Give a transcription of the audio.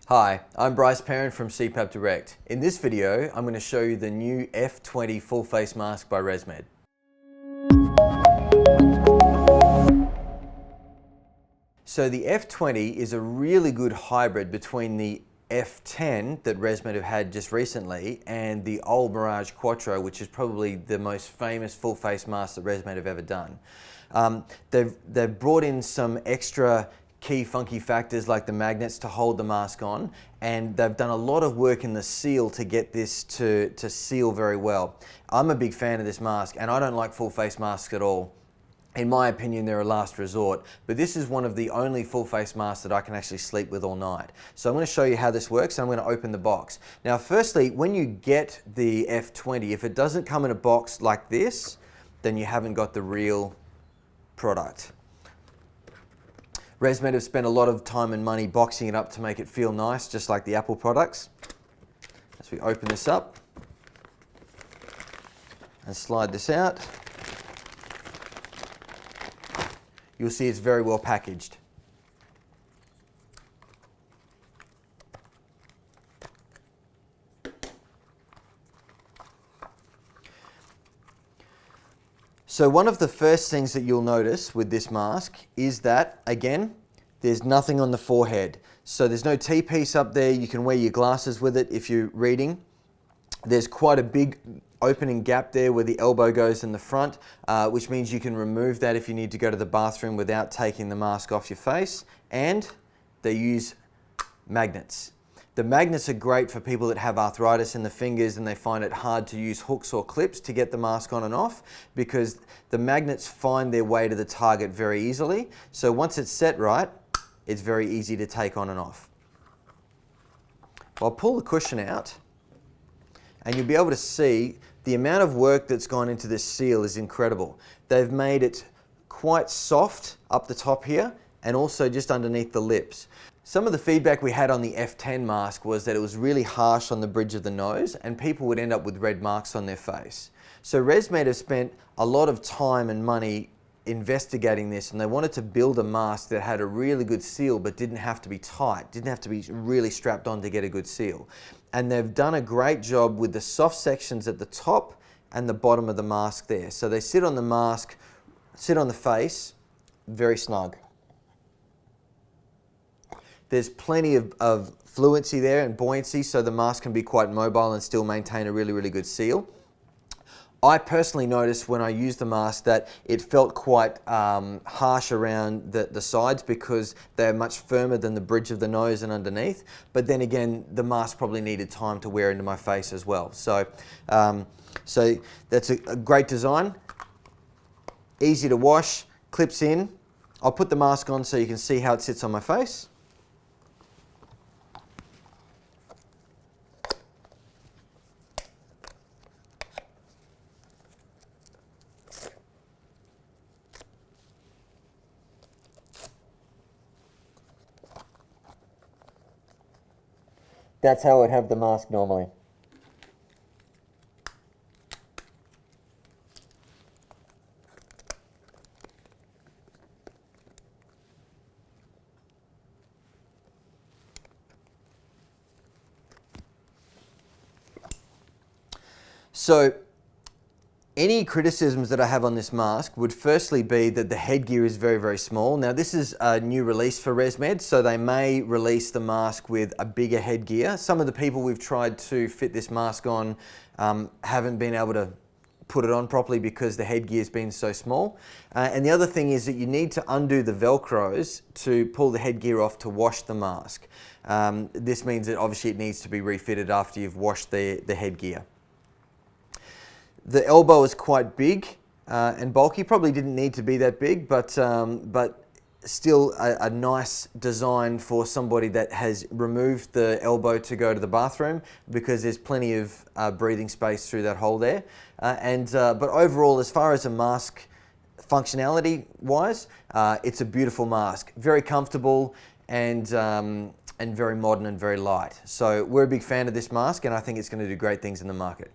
Hi, I'm Bryce Parent from CPAP Direct. In this video, I'm going to show you the new F20 full face mask by ResMed. So the F20 is a really good hybrid between the F10 that ResMed have had just recently and the old Mirage Quattro, which is probably the most famous full face mask that ResMed have ever done. They've brought in some extra key funky factors like the magnets to hold the mask on, and they've done a lot of work in the seal to get this to seal very well. I'm a big fan of this mask and I don't like full face masks at all. In my opinion, they're a last resort, but this is one of the only full face masks that I can actually sleep with all night. So I'm going to show you how this works and I'm going to open the box. Now firstly, when you get the F20, if it doesn't come in a box like this, then you haven't got the real product. ResMed have spent a lot of time and money boxing it up to make it feel nice, just like the Apple products. As we open this up and slide this out, you'll see it's very well packaged. So one of the first things that you'll notice with this mask is that, again, there's nothing on the forehead. So there's no T-piece up there. You can wear your glasses with it if you're reading. There's quite a big opening gap there where the elbow goes in the front, which means you can remove that if you need to go to the bathroom without taking the mask off your face. And they use magnets. The magnets are great for people that have arthritis in the fingers and they find it hard to use hooks or clips to get the mask on and off, because the magnets find their way to the target very easily. So once it's set right, it's very easy to take on and off. I'll pull the cushion out and you'll be able to see the amount of work that's gone into this seal is incredible. They've made it quite soft up the top here and also just underneath the lips. Some of the feedback we had on the F10 mask was that it was really harsh on the bridge of the nose and people would end up with red marks on their face. So ResMed have spent a lot of time and money investigating this, and they wanted to build a mask that had a really good seal but didn't have to be tight, didn't have to be really strapped on to get a good seal. And they've done a great job with the soft sections at the top and the bottom of the mask there. So they sit on the mask, sit on the face, very snug. There's plenty of fluency there and buoyancy, so the mask can be quite mobile and still maintain a really, really good seal. I personally noticed when I used the mask that it felt quite harsh around the sides because they're much firmer than the bridge of the nose and underneath. But then again, the mask probably needed time to wear into my face as well. So, so that's a great design, easy to wash, clips in. I'll put the mask on so you can see how it sits on my face. That's how I would have the mask normally. So, any criticisms that I have on this mask would firstly be that the headgear is very, very small. Now this is a new release for ResMed, so they may release the mask with a bigger headgear. Some of the people we've tried to fit this mask on haven't been able to put it on properly because the headgear's been so small. And the other thing is that you need to undo the Velcros to pull the headgear off to wash the mask. This means that obviously it needs to be refitted after you've washed the headgear. The elbow is quite big and bulky. Probably didn't need to be that big, but still a nice design for somebody that has removed the elbow to go to the bathroom, because there's plenty of breathing space through that hole there. But overall, as far as a mask functionality wise, it's a beautiful mask. Very comfortable and very modern and very light. So we're a big fan of this mask and I think it's going to do great things in the market.